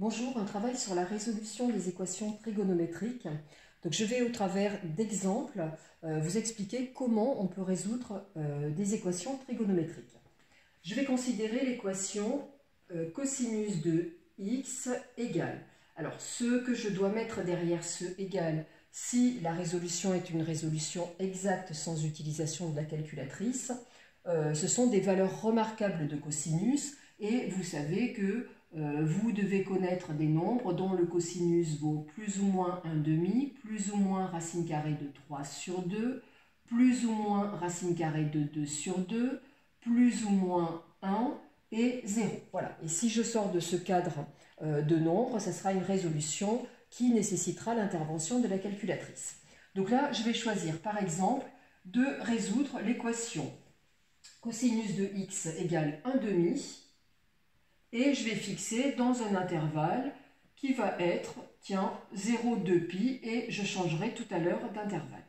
Bonjour, un travail sur la résolution des équations trigonométriques. Donc, je vais au travers d'exemples vous expliquer comment on peut résoudre des équations trigonométriques. Je vais considérer l'équation cosinus de x égale. Alors, ce que je dois mettre derrière ce égal, si la résolution est une résolution exacte sans utilisation de la calculatrice, ce sont des valeurs remarquables de cosinus et vous savez que vous devez connaître des nombres dont le cosinus vaut plus ou moins 1/2, plus ou moins racine carrée de 3 sur 2, plus ou moins racine carrée de 2 sur 2, plus ou moins 1 et 0. Voilà. Et si je sors de ce cadre de nombres, ça sera une résolution qui nécessitera l'intervention de la calculatrice. Donc là, je vais choisir par exemple de résoudre l'équation cosinus de x égale 1/2 et je vais fixer dans un intervalle qui va être, tiens, 0,2π et je changerai tout à l'heure d'intervalle.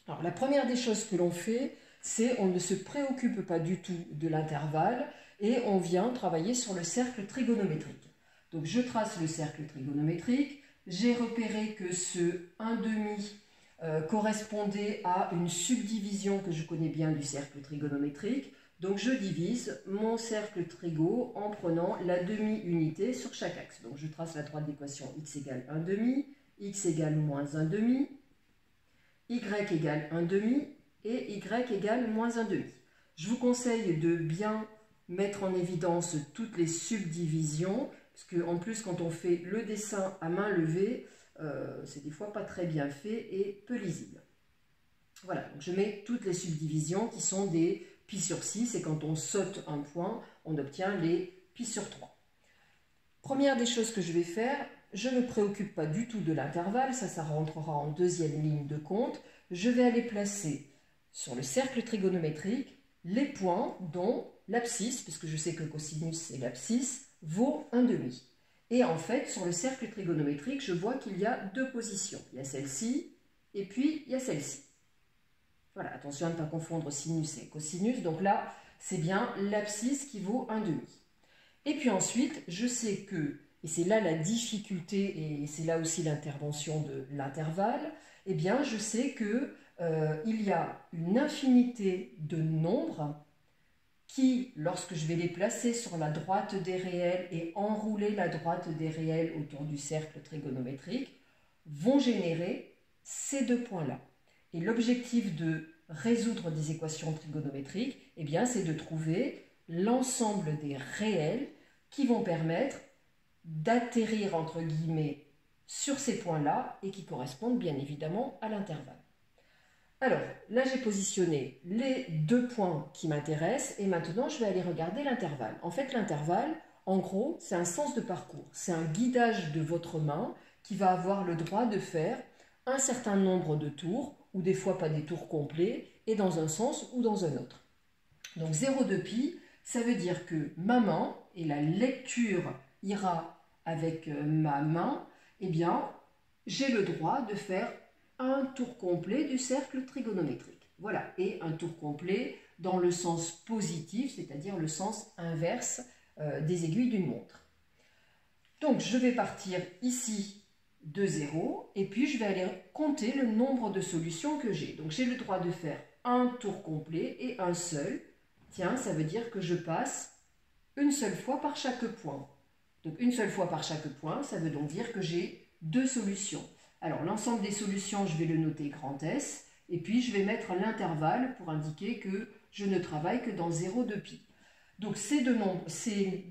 Alors la première des choses que l'on fait, c'est on ne se préoccupe pas du tout de l'intervalle et on vient travailler sur le cercle trigonométrique. Donc je trace le cercle trigonométrique, j'ai repéré que ce 1/2 correspondait à une subdivision que je connais bien du cercle trigonométrique. Donc je divise mon cercle trigo en prenant la demi-unité sur chaque axe. Donc je trace la droite d'équation x égale 1/2, x égale moins 1/2, y égale 1/2 et y égale moins 1/2. Je vous conseille de bien mettre en évidence toutes les subdivisions, parce qu'en plus quand on fait le dessin à main levée, c'est des fois pas très bien fait et peu lisible. Voilà, donc je mets toutes les subdivisions qui sont des pi sur 6 et quand on saute un point, on obtient les pi sur 3. Première des choses que je vais faire, je ne me préoccupe pas du tout de l'intervalle, ça rentrera en deuxième ligne de compte. Je vais aller placer sur le cercle trigonométrique les points dont l'abscisse, puisque je sais que cosinus c'est l'abscisse, vaut 1/2. Et en fait, sur le cercle trigonométrique, je vois qu'il y a deux positions. Il y a celle-ci et puis il y a celle-ci. Voilà, attention à ne pas confondre sinus et cosinus. Donc là, c'est bien l'abscisse qui vaut 1/2. Et puis ensuite, je sais que, et c'est là la difficulté et c'est là aussi l'intervention de l'intervalle, eh bien je sais que il y a une infinité de nombres qui, lorsque je vais les placer sur la droite des réels et enrouler la droite des réels autour du cercle trigonométrique, vont générer ces deux points-là. Et l'objectif de résoudre des équations trigonométriques, eh bien, c'est de trouver l'ensemble des réels qui vont permettre d'atterrir, entre guillemets, sur ces points-là et qui correspondent bien évidemment à l'intervalle. Alors, là, j'ai positionné les deux points qui m'intéressent et maintenant, je vais aller regarder l'intervalle. En fait, l'intervalle, en gros, c'est un sens de parcours. C'est un guidage de votre main qui va avoir le droit de faire un certain nombre de tours, ou des fois pas des tours complets, et dans un sens ou dans un autre. Donc 0,2π, ça veut dire que ma main, et la lecture ira avec ma main, eh bien, j'ai le droit de faire un tour complet du cercle trigonométrique. Voilà, et un tour complet dans le sens positif, c'est-à-dire le sens inverse des aiguilles d'une montre. Donc je vais partir ici de 0 et puis je vais aller compter le nombre de solutions que j'ai. Donc j'ai le droit de faire un tour complet et un seul. Tiens, ça veut dire que je passe une seule fois par chaque point. Donc une seule fois par chaque point, ça veut donc dire que j'ai deux solutions. Alors l'ensemble des solutions, je vais le noter grand S et puis je vais mettre l'intervalle pour indiquer que je ne travaille que dans 0,2π. Donc ces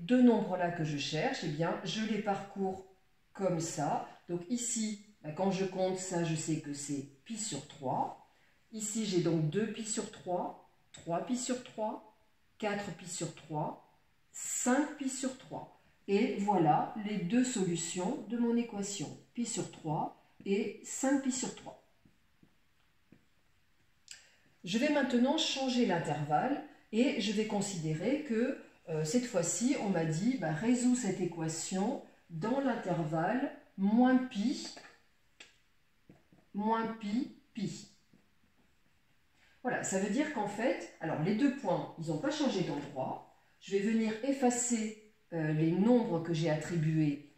deux nombres-là que je cherche, eh bien, je les parcours comme ça. Donc ici, quand je compte ça, je sais que c'est pi sur 3. Ici, j'ai donc 2π sur 3, 3π sur 3, 4π sur 3, 5π sur 3. Et voilà les deux solutions de mon équation, π sur 3 et 5π sur 3. Je vais maintenant changer l'intervalle et je vais considérer que cette fois-ci, on m'a dit, résous cette équation dans l'intervalle moins pi, pi. Voilà, ça veut dire qu'en fait, alors les deux points, ils n'ont pas changé d'endroit. Je vais venir effacer les nombres que j'ai attribués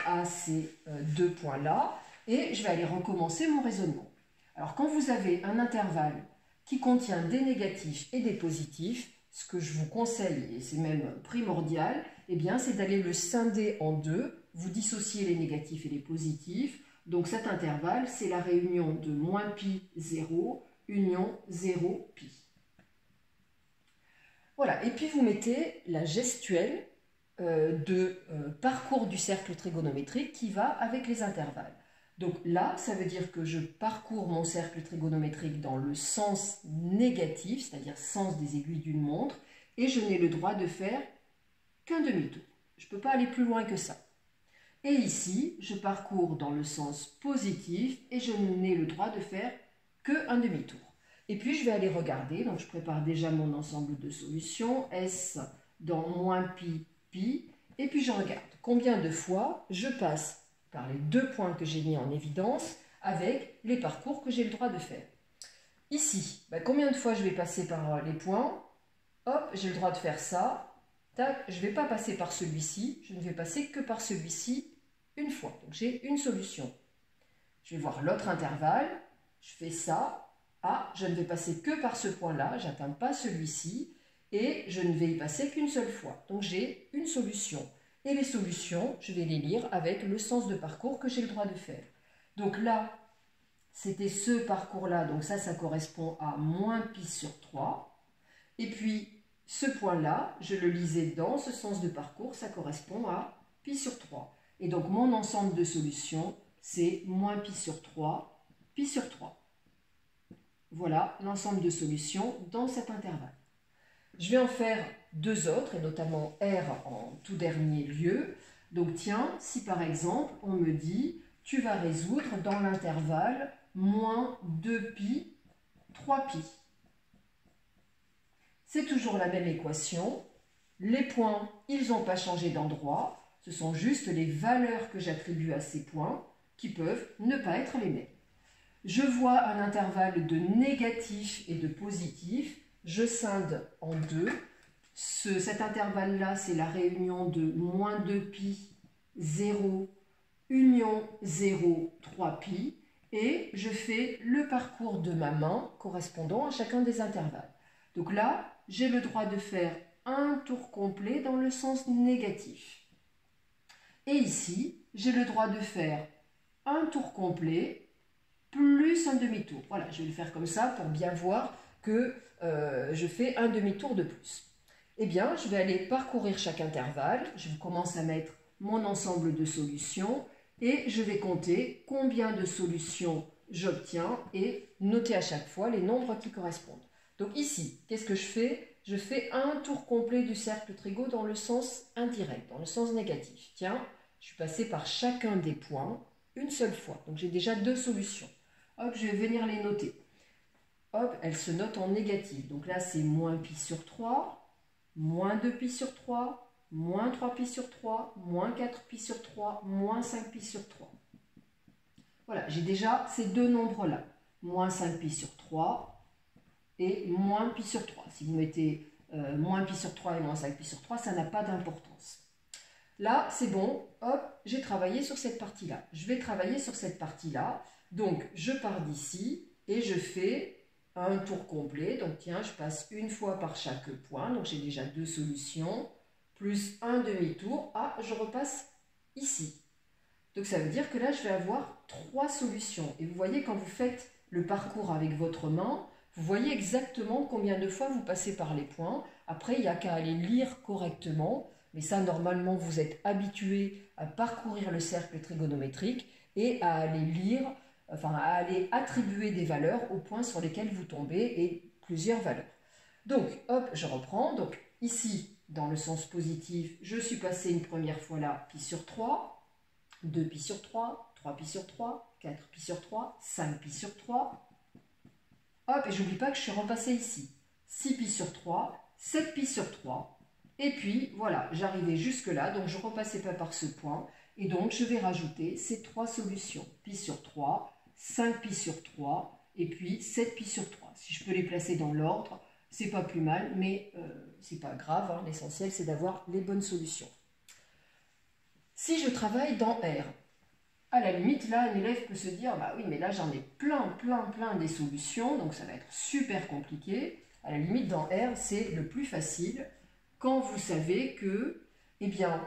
à ces deux points-là et je vais aller recommencer mon raisonnement. Alors quand vous avez un intervalle qui contient des négatifs et des positifs, ce que je vous conseille, et c'est même primordial, eh bien c'est d'aller le scinder en deux, vous dissociez les négatifs et les positifs. Donc cet intervalle, c'est la réunion de moins pi 0, union 0 pi. Voilà, et puis vous mettez la gestuelle de parcours du cercle trigonométrique qui va avec les intervalles. Donc là, ça veut dire que je parcours mon cercle trigonométrique dans le sens négatif, c'est-à-dire sens des aiguilles d'une montre, et je n'ai le droit de faire qu'un demi-tour. Je ne peux pas aller plus loin que ça. Et ici, je parcours dans le sens positif et je n'ai le droit de faire qu'un demi-tour. Et puis, je vais aller regarder, donc je prépare déjà mon ensemble de solutions, S dans moins pi, pi, et puis je regarde combien de fois je passe par les deux points que j'ai mis en évidence avec les parcours que j'ai le droit de faire. Ici, combien de fois je vais passer par les points? Hop, j'ai le droit de faire ça. Tac, je ne vais pas passer par celui-ci, je ne vais passer que par celui-ci une fois. Donc j'ai une solution. Je vais voir l'autre intervalle, je fais ça. Ah, je ne vais passer que par ce point-là, je n'atteins pas celui-ci, et je ne vais y passer qu'une seule fois. Donc j'ai une solution. Et les solutions, je vais les lire avec le sens de parcours que j'ai le droit de faire. Donc là, c'était ce parcours-là, donc ça correspond à moins pi sur 3. Et puis, ce point-là, je le lisais dans ce sens de parcours, ça correspond à pi sur 3. Et donc, mon ensemble de solutions, c'est moins pi sur 3, pi sur 3. Voilà l'ensemble de solutions dans cet intervalle. Je vais en faire deux autres, et notamment R en tout dernier lieu. Donc tiens, si par exemple, on me dit, tu vas résoudre dans l'intervalle moins 2pi, 3pi. C'est toujours la même équation. Les points, ils n'ont pas changé d'endroit. Ce sont juste les valeurs que j'attribue à ces points qui peuvent ne pas être les mêmes. Je vois un intervalle de négatif et de positif. Je scinde en deux. Cet intervalle-là, c'est la réunion de moins 2pi, 0, union 0, 3pi. Et je fais le parcours de ma main correspondant à chacun des intervalles. Donc là, j'ai le droit de faire un tour complet dans le sens négatif. Et ici, j'ai le droit de faire un tour complet plus un demi-tour. Voilà, je vais le faire comme ça pour bien voir que je fais un demi-tour de plus. Eh bien, je vais aller parcourir chaque intervalle. Je commence à mettre mon ensemble de solutions et je vais compter combien de solutions j'obtiens et noter à chaque fois les nombres qui correspondent. Donc ici, qu'est-ce que je fais? Je fais un tour complet du cercle trigo dans le sens indirect, dans le sens négatif. Tiens, je suis passé par chacun des points une seule fois. Donc j'ai déjà deux solutions. Hop, je vais venir les noter. Hop, elles se notent en négatif. Donc là, c'est moins pi sur 3, moins 2pi sur 3, moins 3pi sur 3, moins 4pi sur 3, moins 5pi sur 3. Voilà, j'ai déjà ces deux nombres-là. Moins 5pi sur 3 et moins pi sur 3. Si vous mettez moins pi sur 3 et moins 5pi sur 3, ça n'a pas d'importance. Là, c'est bon. Hop, j'ai travaillé sur cette partie-là. Je vais travailler sur cette partie-là. Donc, je pars d'ici et je fais un tour complet. Donc, tiens, je passe une fois par chaque point. Donc, j'ai déjà deux solutions, plus un demi-tour. Ah, je repasse ici. Donc, ça veut dire que là, je vais avoir trois solutions. Et vous voyez, quand vous faites le parcours avec votre main, vous voyez exactement combien de fois vous passez par les points. Après, il n'y a qu'à aller lire correctement. Mais ça, normalement, vous êtes habitué à parcourir le cercle trigonométrique et à aller lire, enfin à aller attribuer des valeurs aux points sur lesquels vous tombez et plusieurs valeurs. Donc, hop, je reprends. Donc, ici, dans le sens positif, je suis passé une première fois là, pi sur 3, 2pi sur 3, 3pi sur 3, 4pi sur 3, 5pi sur 3. Hop, et j'oublie pas que je suis repassé ici. 6pi sur 3, 7pi sur 3. Et puis, voilà, j'arrivais jusque là, donc je ne repassais pas par ce point. Et donc, je vais rajouter ces trois solutions. Pi sur 3, 5pi sur 3, et puis 7pi sur 3. Si je peux les placer dans l'ordre, c'est pas plus mal, mais c'est pas grave. Hein, l'essentiel, c'est d'avoir les bonnes solutions. Si je travaille dans R, à la limite, là, un élève peut se dire, bah oui, mais là, j'en ai plein des solutions, donc ça va être super compliqué. À la limite, dans R, c'est le plus facile quand vous savez que, eh bien,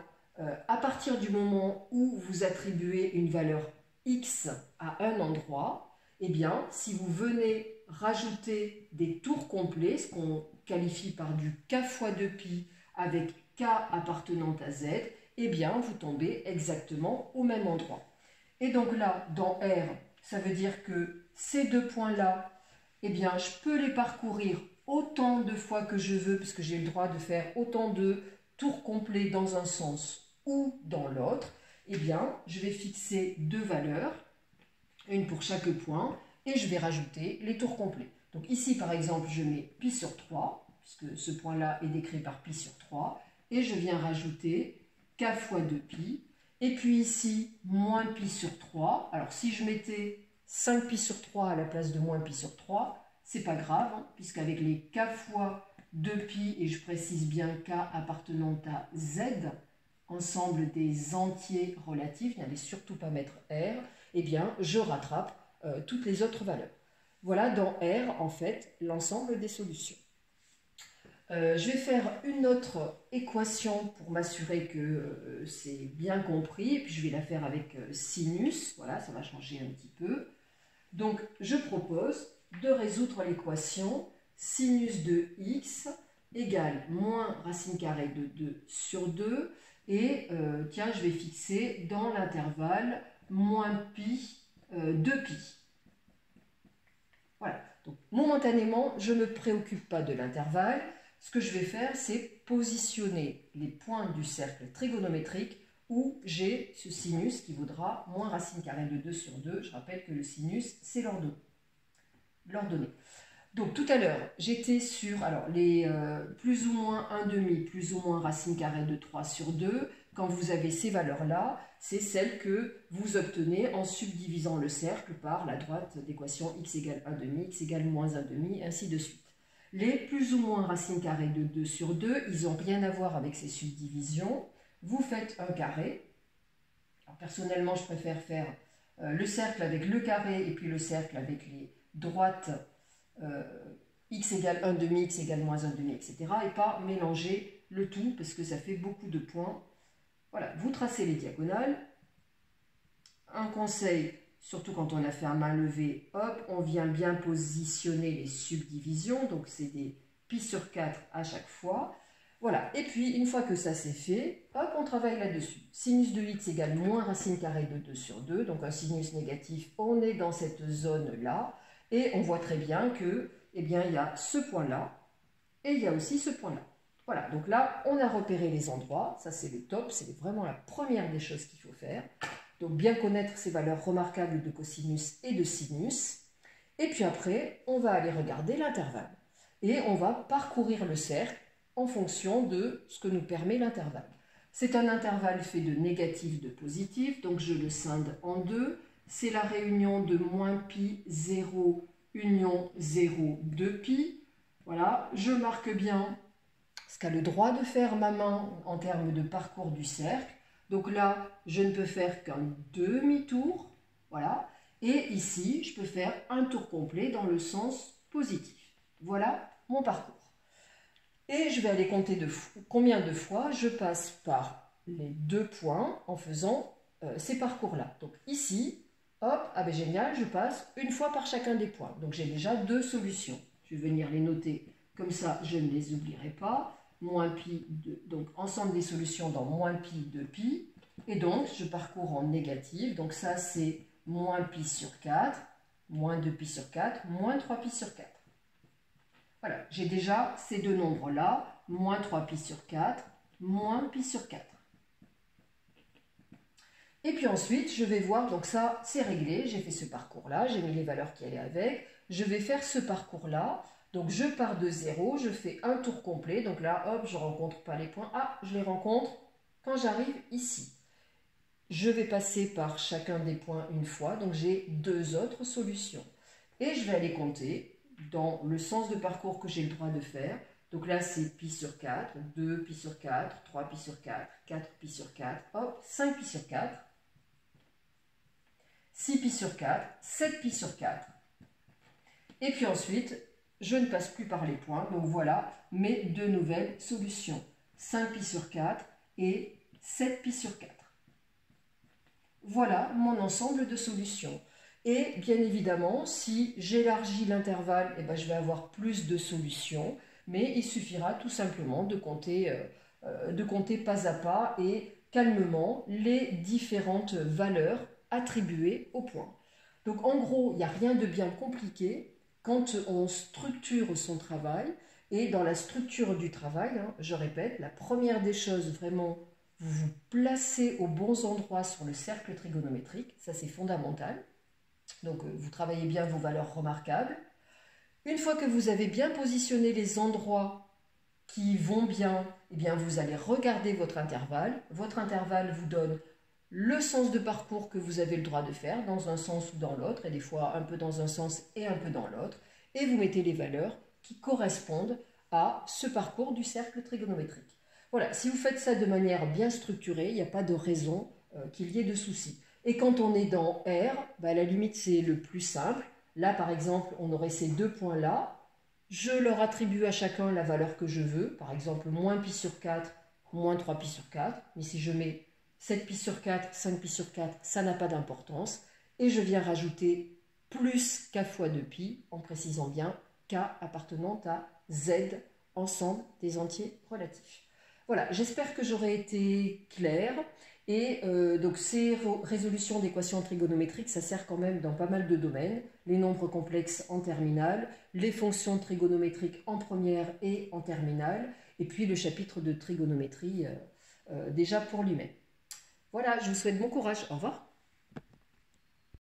à partir du moment où vous attribuez une valeur X à un endroit, eh bien, si vous venez rajouter des tours complets, ce qu'on qualifie par du k fois 2pi avec k appartenant à z, eh bien, vous tombez exactement au même endroit. Et donc là, dans R, ça veut dire que ces deux points-là, eh bien, je peux les parcourir autant de fois que je veux, puisque j'ai le droit de faire autant de tours complets dans un sens ou dans l'autre. Eh bien, je vais fixer deux valeurs, une pour chaque point, et je vais rajouter les tours complets. Donc ici, par exemple, je mets pi sur 3, puisque ce point-là est décrit par pi sur 3, et je viens rajouter k fois 2pi. Et puis ici, moins pi sur 3. Alors si je mettais 5 pi sur 3 à la place de moins pi sur 3, c'est pas grave, hein, puisqu'avec les k fois 2pi, et je précise bien k appartenant à z, ensemble des entiers relatifs, n'allez surtout pas mettre R, eh bien je rattrape toutes les autres valeurs. Voilà dans R, en fait, l'ensemble des solutions. Je vais faire une autre équation pour m'assurer que c'est bien compris, et puis je vais la faire avec sinus, voilà, ça va changer un petit peu. Donc, je propose de résoudre l'équation sinus de x égale moins racine carrée de 2 sur 2, et tiens, je vais fixer dans l'intervalle moins pi 2pi. Voilà, donc momentanément, je ne me préoccupe pas de l'intervalle. Ce que je vais faire, c'est positionner les points du cercle trigonométrique où j'ai ce sinus qui vaudra moins racine carrée de 2 sur 2. Je rappelle que le sinus, c'est l'ordonnée. Donc tout à l'heure, j'étais sur alors, les plus ou moins 1/2, plus ou moins racine carrée de 3 sur 2. Quand vous avez ces valeurs-là, c'est celles que vous obtenez en subdivisant le cercle par la droite d'équation x égale 1/2, x égale moins 1/2, ainsi de suite. Les plus ou moins racine carrée de 2 sur 2, ils n'ont rien à voir avec ces subdivisions. Vous faites un carré. Alors, personnellement, je préfère faire le cercle avec le carré et puis le cercle avec les droites x égale 1/2, x égale moins 1/2, etc. Et pas mélanger le tout parce que ça fait beaucoup de points. Voilà, vous tracez les diagonales. Un conseil, surtout quand on a fait à main levée, hop, on vient bien positionner les subdivisions, donc c'est des pi sur 4 à chaque fois. Voilà, et puis une fois que ça c'est fait, hop, on travaille là-dessus. Sinus de x égale moins racine carrée de 2 sur 2, donc un sinus négatif, on est dans cette zone-là, et on voit très bien que, eh bien, il y a ce point-là, et il y a aussi ce point-là. Voilà, donc là, on a repéré les endroits, ça c'est le top, c'est vraiment la première des choses qu'il faut faire. Donc bien connaître ces valeurs remarquables de cosinus et de sinus. Et puis après, on va aller regarder l'intervalle. Et on va parcourir le cercle en fonction de ce que nous permet l'intervalle. C'est un intervalle fait de négatif, de positif, donc je le scinde en deux. C'est la réunion de moins pi 0, union 0, 2pi. Voilà, je marque bien ce qu'a le droit de faire ma main en termes de parcours du cercle. Donc là, je ne peux faire qu'un demi-tour, voilà. Et ici, je peux faire un tour complet dans le sens positif. Voilà mon parcours. Et je vais aller compter combien de fois je passe par les deux points en faisant ces parcours-là. Donc ici, hop, ah ben génial, je passe une fois par chacun des points. Donc j'ai déjà deux solutions. Je vais venir les noter, comme ça je ne les oublierai pas. Moins pi, donc ensemble des solutions dans moins pi, 2pi. Et donc, je parcours en négatif. Donc ça, c'est moins pi sur 4, moins 2pi sur 4, moins 3pi sur 4. Voilà, j'ai déjà ces deux nombres-là, moins 3pi sur 4, moins pi sur 4. Et puis ensuite, je vais voir, donc ça, c'est réglé, j'ai fait ce parcours-là, j'ai mis les valeurs qui allaient avec. Je vais faire ce parcours-là. Donc je pars de 0, je fais un tour complet. Donc là, hop, je ne rencontre pas les points. Ah, je les rencontre quand j'arrive ici. Je vais passer par chacun des points une fois. Donc j'ai deux autres solutions. Et je vais aller compter dans le sens de parcours que j'ai le droit de faire. Donc là, c'est pi sur 4, 2 pi sur 4, 3 pi sur 4, 4 pi sur 4, hop, 5 pi sur 4, 6 pi sur 4, 7 pi sur 4. Et puis ensuite, je ne passe plus par les points. Donc voilà mes deux nouvelles solutions. 5 pi sur 4 et 7 pi sur 4. Voilà mon ensemble de solutions. Et bien évidemment, si j'élargis l'intervalle, eh ben, je vais avoir plus de solutions. Mais il suffira tout simplement de compter pas à pas et calmement les différentes valeurs attribuées au point. Donc en gros, il n'y a rien de bien compliqué quand on structure son travail. Et dans la structure du travail, je répète, la première des choses, vraiment, vous vous placez aux bons endroits sur le cercle trigonométrique. Ça, c'est fondamental. Donc vous travaillez bien vos valeurs remarquables. Une fois que vous avez bien positionné les endroits qui vont bien, eh bien vous allez regarder votre intervalle. Votre intervalle vous donne le sens de parcours que vous avez le droit de faire, dans un sens ou dans l'autre, et des fois un peu dans un sens et un peu dans l'autre, et vous mettez les valeurs qui correspondent à ce parcours du cercle trigonométrique. Voilà, si vous faites ça de manière bien structurée, il n'y a pas de raison qu'il y ait de soucis. Et quand on est dans R, à la limite c'est le plus simple. Là, par exemple, on aurait ces deux points-là. Je leur attribue à chacun la valeur que je veux. Par exemple, moins pi sur 4, moins 3 pi sur 4. Mais si je mets 7 pi sur 4, 5 pi sur 4, ça n'a pas d'importance. Et je viens rajouter plus k fois 2 pi, en précisant bien k appartenant à z, ensemble des entiers relatifs. Voilà, j'espère que j'aurai été claire. Et donc ces résolutions d'équations trigonométriques, ça sert quand même dans pas mal de domaines. Les nombres complexes en terminale, les fonctions trigonométriques en première et en terminale, et puis le chapitre de trigonométrie déjà pour lui-même. Voilà, je vous souhaite bon courage. Au revoir.